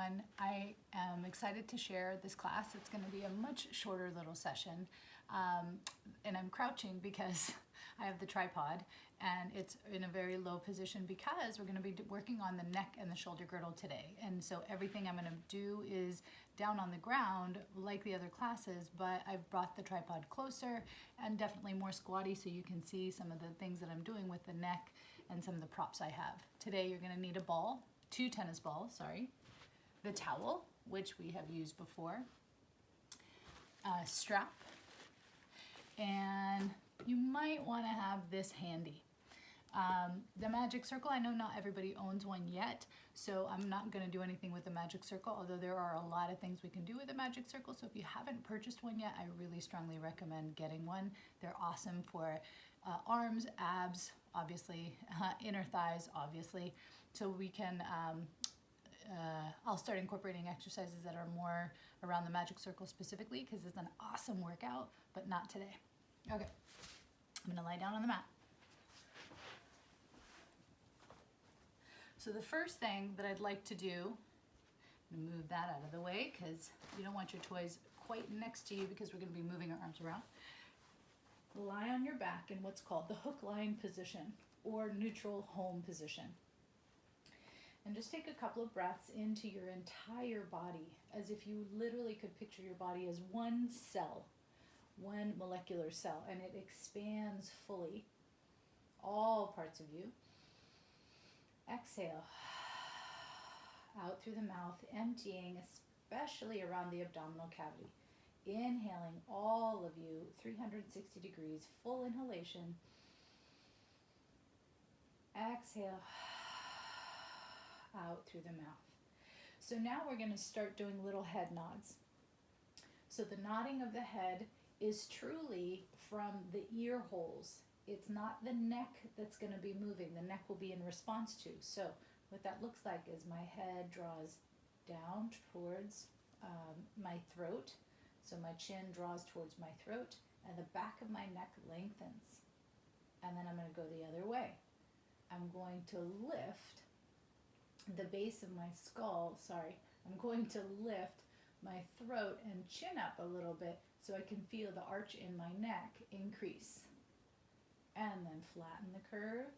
everyone. I am excited to share this class. It's going to be a much shorter little session. And I'm crouching because I have the tripod and it's in a very low position because we're going to be working on the neck and the shoulder girdle today. And so everything I'm going to do is down on the ground like the other classes, but I've brought the tripod closer and definitely more squatty so you can see some of the things that I'm doing with the neck and some of the props I have. Today you're going to need a ball, 2 tennis balls, the towel, which we have used before, a strap, and you might want to have this handy. The magic circle, I know not everybody owns one yet, so I'm not going to do anything with the magic circle, although there are a lot of things we can do with the magic circle. So if you haven't purchased one yet, I really strongly recommend getting one. They're awesome for arms, abs, obviously, inner thighs, obviously. So we can, I'll start incorporating exercises that are more around the magic circle specifically because it's an awesome workout, but not today. Okay, I'm gonna lie down on the mat. So the first thing that I'd like to do, I'm gonna move that out of the way because you don't want your toys quite next to you because we're gonna be moving our arms around. Lie on your back in what's called the hook lying position or neutral home position. And just take a couple of breaths into your entire body as if you literally could picture your body as one cell, one molecular cell, and it expands fully, all parts of you. Exhale out through the mouth, emptying, especially around the abdominal cavity. Inhaling, all of you, 360 degrees, full inhalation. Exhale out through the mouth. So now we're going to start doing little head nods. So the nodding of the head is truly from the ear holes. It's not the neck that's going to be moving. The neck will be in response to. So what that looks like is my head draws down towards my throat. So my chin draws towards my throat and the back of my neck lengthens. And then I'm going to go the other way. I'm going to lift the base of my skull, I'm going to lift my throat and chin up a little bit so I can feel the arch in my neck increase. And then flatten the curve.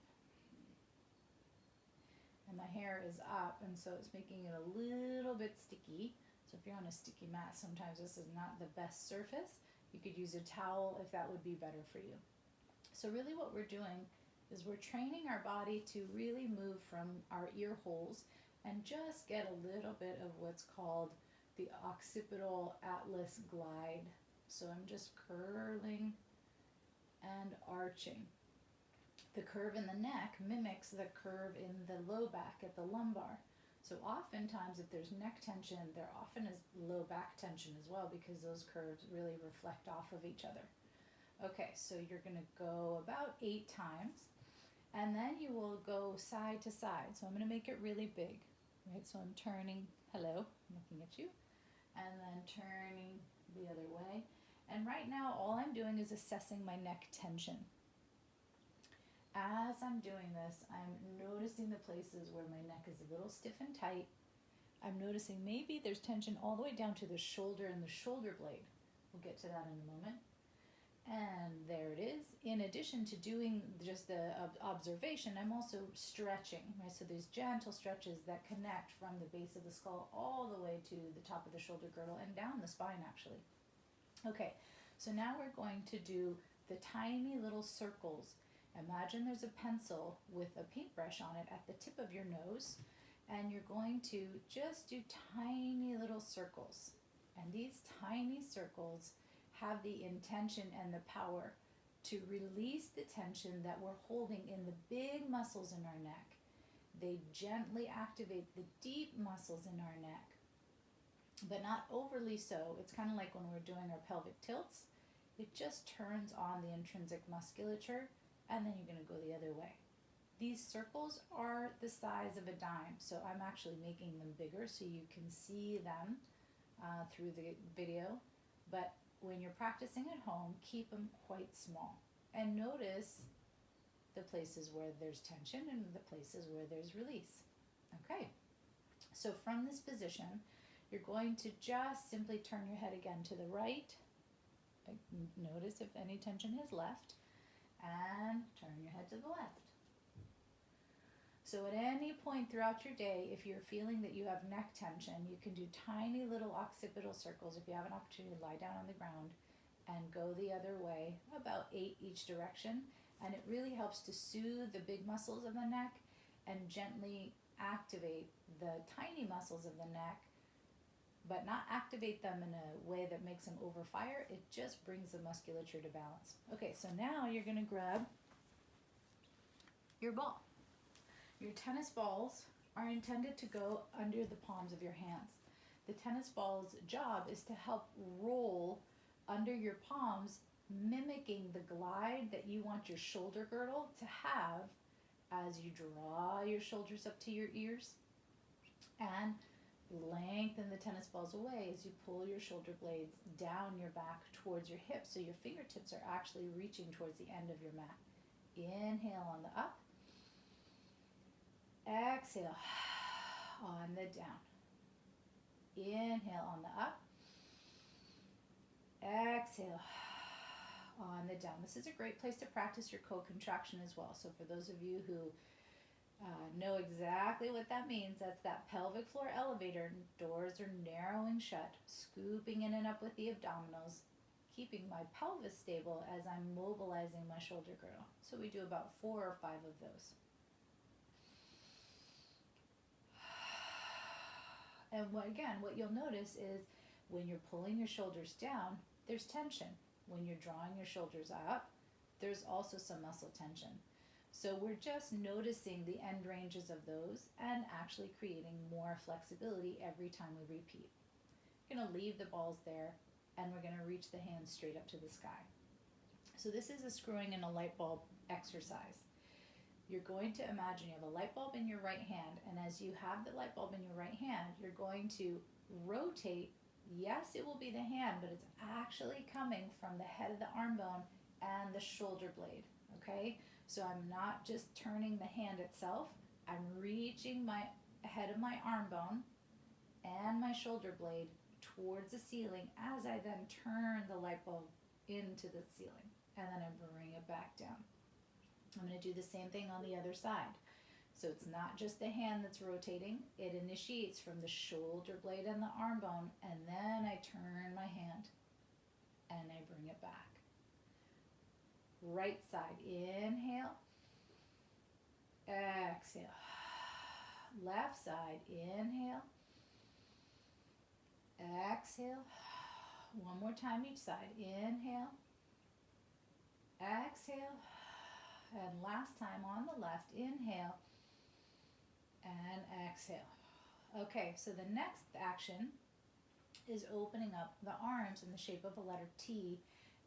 And my hair is up, and so it's making it a little bit sticky. So if you're on a sticky mat, sometimes this is not the best surface. You could use a towel if that would be better for you. So really what we're doing is we're training our body to really move from our ear holes and just get a little bit of what's called the occipital atlas glide. So I'm just curling and arching. The curve in the neck mimics the curve in the low back at the lumbar. So oftentimes if there's neck tension, there often is low back tension as well because those curves really reflect off of each other. Okay, so you're going to go about 8 times. And then you will go side to side. So I'm going to make it really big, right? So I'm turning, hello, I'm looking at you, and then turning the other way. And right now, all I'm doing is assessing my neck tension. As I'm doing this, I'm noticing the places where my neck is a little stiff and tight. I'm noticing maybe there's tension all the way down to the shoulder and the shoulder blade. We'll get to that in a moment. And there it is. In addition to doing just the observation, I'm also stretching, right? So there's gentle stretches that connect from the base of the skull all the way to the top of the shoulder girdle and down the spine actually. Okay, so now we're going to do the tiny little circles. Imagine there's a pencil with a paintbrush on it at the tip of your nose, and you're going to just do tiny little circles. And these tiny circles have the intention and the power to release the tension that we're holding in the big muscles in our neck. They gently activate the deep muscles in our neck, but not overly so. It's kind of like when we're doing our pelvic tilts. It just turns on the intrinsic musculature, and then you're going to go the other way. These circles are the size of a dime, so I'm actually making them bigger so you can see them through the video. But when you're practicing at home, keep them quite small. And notice the places where there's tension and the places where there's release. Okay, So from this position, you're going to just simply turn your head again to the right. Notice if any tension has left, and turn your head to the left. So at any point throughout your day, if you're feeling that you have neck tension, you can do tiny little occipital circles if you have an opportunity to lie down on the ground and go the other way, about 8 each direction. And it really helps to soothe the big muscles of the neck and gently activate the tiny muscles of the neck, but not activate them in a way that makes them overfire. It just brings the musculature to balance. Okay, so now you're going to grab your ball. Your tennis balls are intended to go under the palms of your hands. The tennis ball's job is to help roll under your palms, mimicking the glide that you want your shoulder girdle to have as you draw your shoulders up to your ears, and lengthen the tennis balls away as you pull your shoulder blades down your back towards your hips, so your fingertips are actually reaching towards the end of your mat. Inhale on the up. Exhale on the down. Inhale on the up. Exhale on the down. This is a great place to practice your co-contraction as well. So for those of you who know exactly what that means, that's that pelvic floor elevator. Doors are narrowing shut, scooping in and up with the abdominals, keeping my pelvis stable as I'm mobilizing my shoulder girdle. So we do about 4 or 5 of those. And what you'll notice is when you're pulling your shoulders down, there's tension. When you're drawing your shoulders up, there's also some muscle tension. So we're just noticing the end ranges of those and actually creating more flexibility every time we repeat. We're going to leave the balls there, and we're going to reach the hands straight up to the sky. So this is a screwing in a light bulb exercise. You're going to imagine you have a light bulb in your right hand, and as you have the light bulb in your right hand, you're going to rotate. Yes, it will be the hand, but it's actually coming from the head of the arm bone and the shoulder blade, okay? So I'm not just turning the hand itself, I'm reaching my head of my arm bone and my shoulder blade towards the ceiling as I then turn the light bulb into the ceiling, and then I bring it back down. I'm going to do the same thing on the other side. So it's not just the hand that's rotating. It initiates from the shoulder blade and the arm bone, and then I turn my hand and I bring it back. Right side, inhale, exhale. Left side, inhale, exhale. One more time each side, inhale, exhale. And last time on the left, inhale and exhale. Okay, so the next action is opening up the arms in the shape of a letter T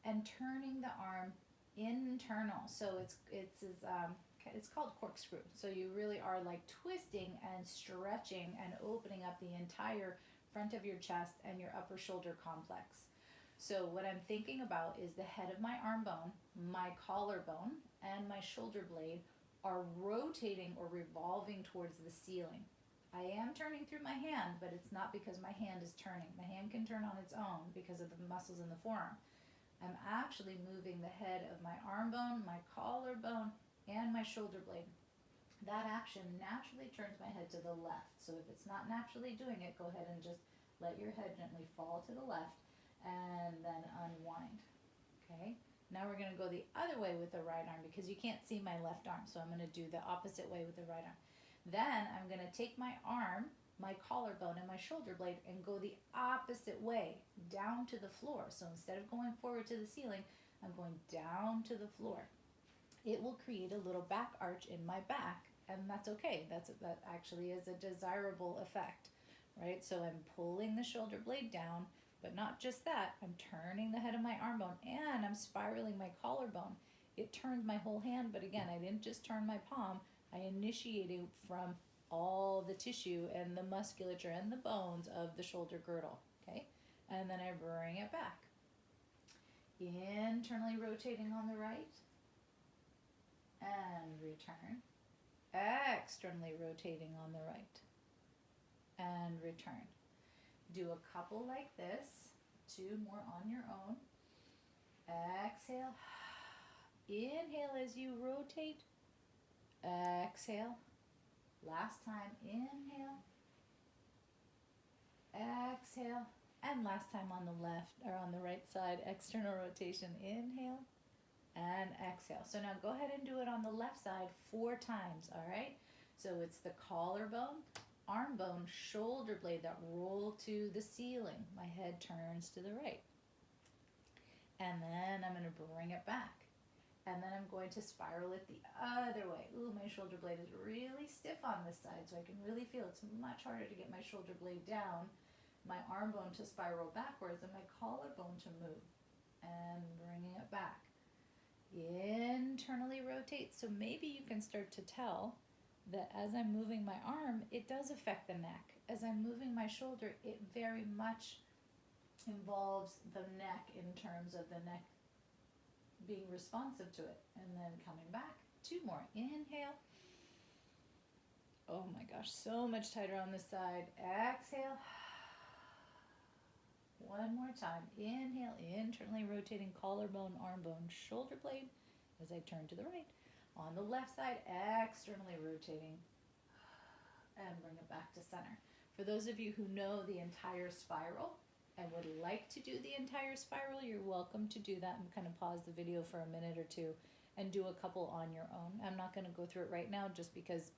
and turning the arm internal. So it's called corkscrew. So you really are like twisting and stretching and opening up the entire front of your chest and your upper shoulder complex. So what I'm thinking about is the head of my arm bone, my collarbone, and my shoulder blade are rotating or revolving towards the ceiling. I am turning through my hand, but it's not because my hand is turning. My hand can turn on its own because of the muscles in the forearm. I'm actually moving the head of my arm bone, my collarbone, and my shoulder blade. That action naturally turns my head to the left. So if it's not naturally doing it, go ahead and just let your head gently fall to the left and then unwind. Okay, now we're going to go the other way with the right arm because you can't see my left arm, so I'm going to do the opposite way with the right arm. Then I'm going to take my arm, my collarbone, and my shoulder blade and go the opposite way down to the floor. So instead of going forward to the ceiling, I'm going down to the floor. It will create a little back arch in my back, and that's okay. That actually is a desirable effect, right? So I'm pulling the shoulder blade down. But not just that, I'm turning the head of my arm bone and I'm spiraling my collarbone. It turned my whole hand, but again, I didn't just turn my palm. I initiated from all the tissue and the musculature and the bones of the shoulder girdle, okay? And then I bring it back. Internally rotating on the right and return. Externally rotating on the right and return. Do a couple like this, 2 more on your own. Exhale. Inhale as you rotate. Exhale. Last time, inhale. Exhale. And last time on the left or on the right side, external rotation. Inhale and exhale. So now go ahead and do it on the left side 4 times, all right? So it's the collarbone, arm bone, shoulder blade that roll to the ceiling. My head turns to the right. And then I'm going to bring it back. And then I'm going to spiral it the other way. Ooh, my shoulder blade is really stiff on this side, so I can really feel it's much harder to get my shoulder blade down, my arm bone to spiral backwards, and my collarbone to move. And bringing it back. Internally rotate. So maybe you can start to tell that as I'm moving my arm, it does affect the neck. As I'm moving my shoulder, it very much involves the neck in terms of the neck being responsive to it. And then coming back, 2 more. Inhale. Oh my gosh, so much tighter on this side. Exhale. 1 more time. Inhale, internally rotating collarbone, arm bone, shoulder blade as I turn to the right. On the left side, externally rotating and bring it back to center. For those of you who know the entire spiral and would like to do the entire spiral, you're welcome to do that and kind of pause the video for a minute or 2 and do a couple on your own. I'm not going to go through it right now just because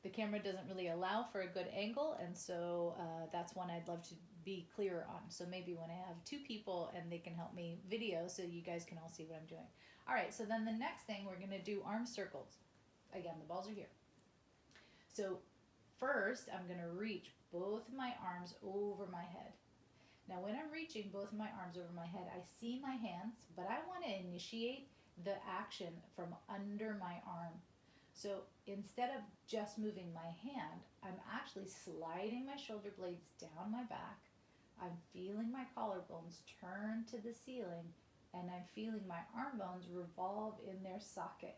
the camera doesn't really allow for a good angle, and so that's one I'd love to be clearer on. So maybe when I have 2 people and they can help me video so you guys can all see what I'm doing. All right, so then the next thing we're going to do arm circles. Again, the balls are here. So first I'm going to reach both my arms over my head. Now when I'm reaching both my arms over my head, I see my hands, but I want to initiate the action from under my arm. So instead of just moving my hand, I'm actually sliding my shoulder blades down my back. I'm feeling my collarbones turn to the ceiling, and I'm feeling my arm bones revolve in their socket.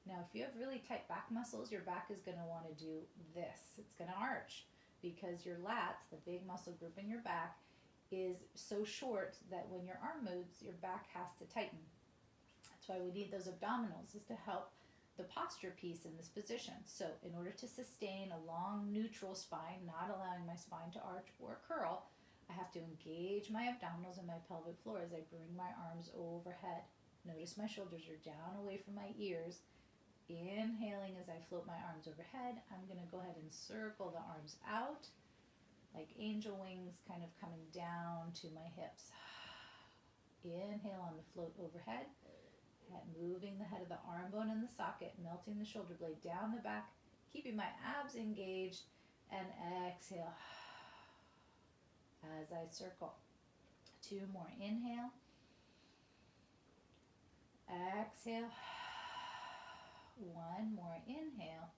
Now, if you have really tight back muscles, your back is going to want to do this. It's going to arch because your lats, the big muscle group in your back, is so short that when your arm moves, your back has to tighten. That's why we need those abdominals, is to help the posture piece in this position. So in order to sustain a long neutral spine, not allowing my spine to arch or curl, I have to engage my abdominals and my pelvic floor as I bring my arms overhead. Notice my shoulders are down away from my ears. Inhaling as I float my arms overhead. I'm going to go ahead and circle the arms out like angel wings, kind of coming down to my hips. Inhale on the float overhead. Moving the head of the arm bone in the socket, melting the shoulder blade down the back, keeping my abs engaged, and exhale as I circle. 2 more. Inhale. Exhale. 1 more. Inhale.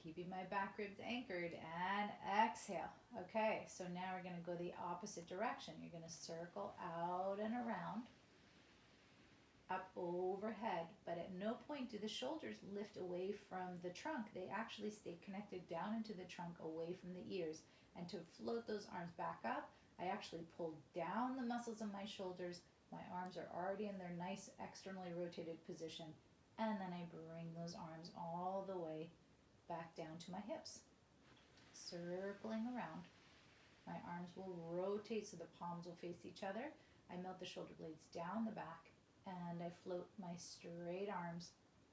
Keeping my back ribs anchored, and exhale. Okay, so now we're going to go the opposite direction. You're going to circle out and around. Up overhead, but at no point do the shoulders lift away from the trunk. They actually stay connected down into the trunk, away from the ears. And to float those arms back up, I actually pull down the muscles of my shoulders. My arms are already in their nice externally rotated position, and then I bring those arms all the way back down to my hips, circling around. My arms will rotate so the palms will face each other. I melt the shoulder blades down the back, and I float my straight arms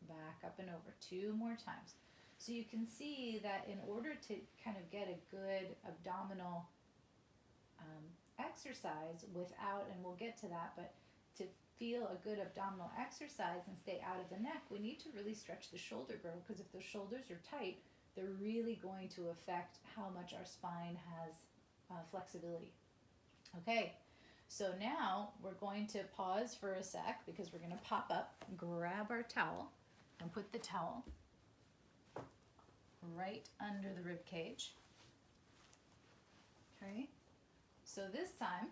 back up and over 2 more times. So you can see that in order to kind of get a good abdominal exercise without, and we'll get to that, but to feel a good abdominal exercise and stay out of the neck, we need to really stretch the shoulder girdle, because if the shoulders are tight, they're really going to affect how much our spine has flexibility. Okay. So now we're going to pause for a sec because we're going to pop up, grab our towel, and put the towel right under the rib cage. Okay. So this time,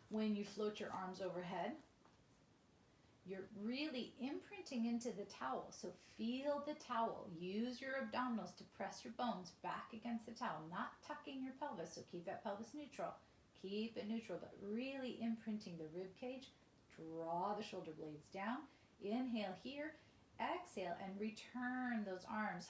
when you float your arms overhead, You're really imprinting into the towel. So feel the towel. Use your abdominals to press your bones back against the towel, not tucking your pelvis. So keep that pelvis neutral. Keep it neutral, but really imprinting the rib cage. Draw the shoulder blades down. Inhale here. Exhale and return those arms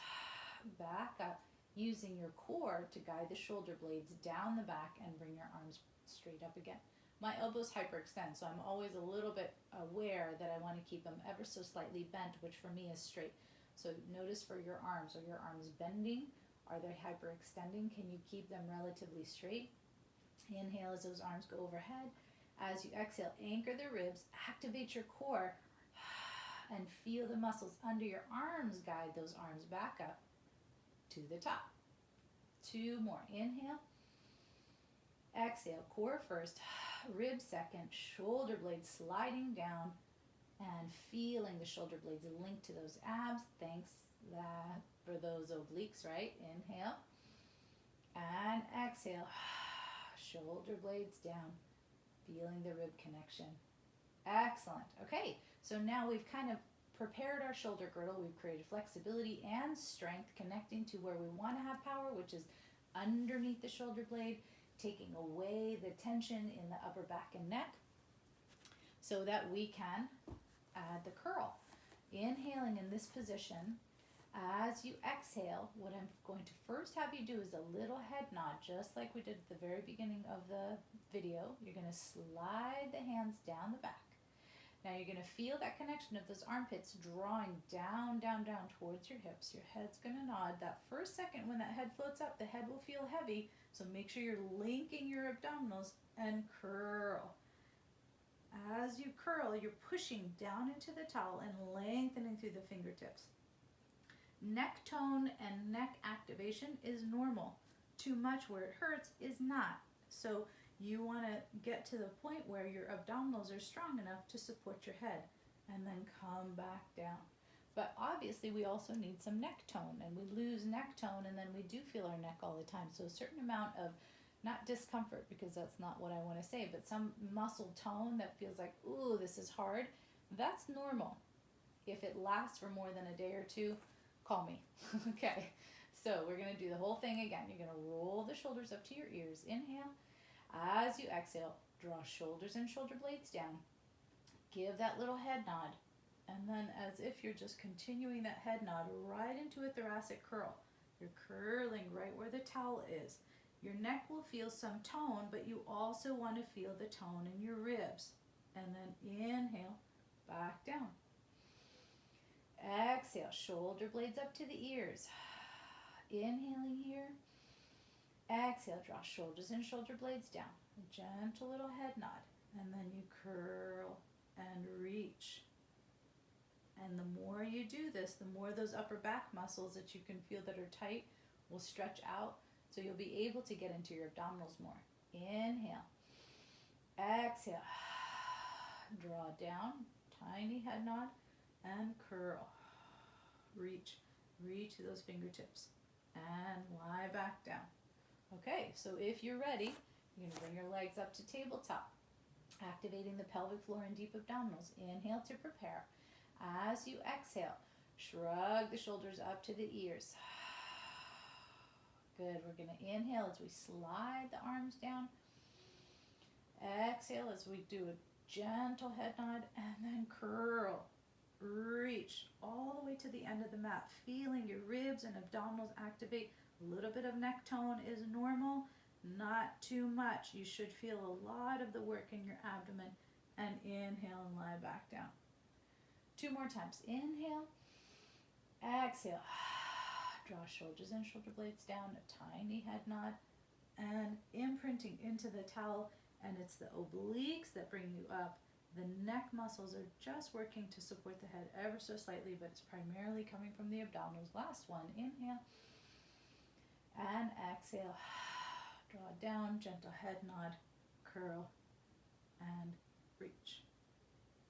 back up, using your core to guide the shoulder blades down the back and bring your arms straight up again. My elbows hyperextend, so I'm always a little bit aware that I want to keep them ever so slightly bent, which for me is straight. So notice for your arms, are your arms bending? Are they hyperextending? Can you keep them relatively straight? Inhale as those arms go overhead. As you exhale, anchor the ribs, activate your core, and feel the muscles under your arms guide those arms back up to the top. 2 more. Inhale. Exhale, core first, ribs second, shoulder blades sliding down, and feeling the shoulder blades linked to those abs. Thanks for those obliques, right? Inhale. And exhale. Shoulder blades down, feeling the rib connection. Excellent. Okay, so now we've kind of prepared our shoulder girdle. We've created flexibility and strength, connecting to where we want to have power, which is underneath the shoulder blade, taking away the tension in the upper back and neck so that we can add the curl. Inhaling in this position. As you exhale, what I'm going to first have you do is a little head nod, just like we did at the very beginning of the video. You're going to slide the hands down the back. Now you're going to feel that connection of those armpits drawing down, down, down towards your hips. Your head's going to nod. That first second when that head floats up, the head will feel heavy. So make sure you're linking your abdominals and curl. As you curl, you're pushing down into the towel and lengthening through the fingertips. Neck tone and neck activation is normal. Too much where it hurts is not. So you want to get to the point where your abdominals are strong enough to support your head and then come back down. But obviously we also need some neck tone, and we lose neck tone and then we do feel our neck all the time. So a certain amount of, not discomfort because that's not what I want to say, but some muscle tone that feels like, ooh, this is hard, that's normal. If it lasts for more than a day or two, call me. Okay, so we're going to do the whole thing again. You're going to roll the shoulders up to your ears. Inhale. As you exhale, draw shoulders and shoulder blades down. Give that little head nod. And then as if you're just continuing that head nod right into a thoracic curl. You're curling right where the towel is. Your neck will feel some tone, but you also want to feel the tone in your ribs. And then inhale, back down. Exhale, shoulder blades up to the ears. Inhaling here. Exhale, draw shoulders and shoulder blades down. A gentle little head nod. And then you curl and reach. And the more you do this, the more those upper back muscles that you can feel that are tight will stretch out. So you'll be able to get into your abdominals more. Inhale. Exhale. Draw down. Tiny head nod. And curl. Reach to those fingertips. And lie back down. Okay, so if you're ready, you're going to bring your legs up to tabletop. Activating the pelvic floor and deep abdominals. Inhale to prepare. As you exhale, shrug the shoulders up to the ears. Good. We're going to inhale as we slide the arms down. Exhale as we do a gentle head nod and then curl. Reach all the way to the end of the mat, feeling your ribs and abdominals activate. A little bit of neck tone is normal, not too much. You should feel a lot of the work in your abdomen. And inhale and lie back down. 2 more times. Inhale. Exhale. Draw shoulders and shoulder blades down, a tiny head nod, and imprinting into the towel. And it's the obliques that bring you up. The neck muscles are just working to support the head ever so slightly, but it's primarily coming from the abdominals. Last one. Inhale. And exhale. Draw down, gentle head nod, curl, and reach.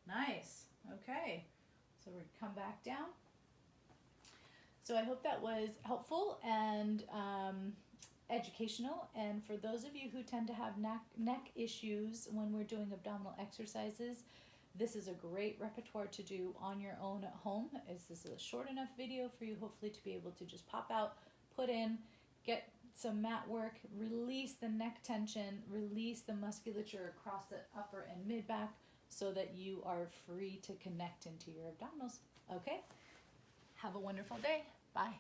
Nice. Okay. So we're going to come back down. So I hope that was helpful and educational. And for those of you who tend to have neck issues when we're doing abdominal exercises, This is a great repertoire to do on your own at home, as this is a short enough video for you hopefully to be able to just pop out, put in, get some mat work, release the neck tension, release the musculature across the upper and mid back so that you are free to connect into your abdominals. Okay? Have a wonderful day. Bye.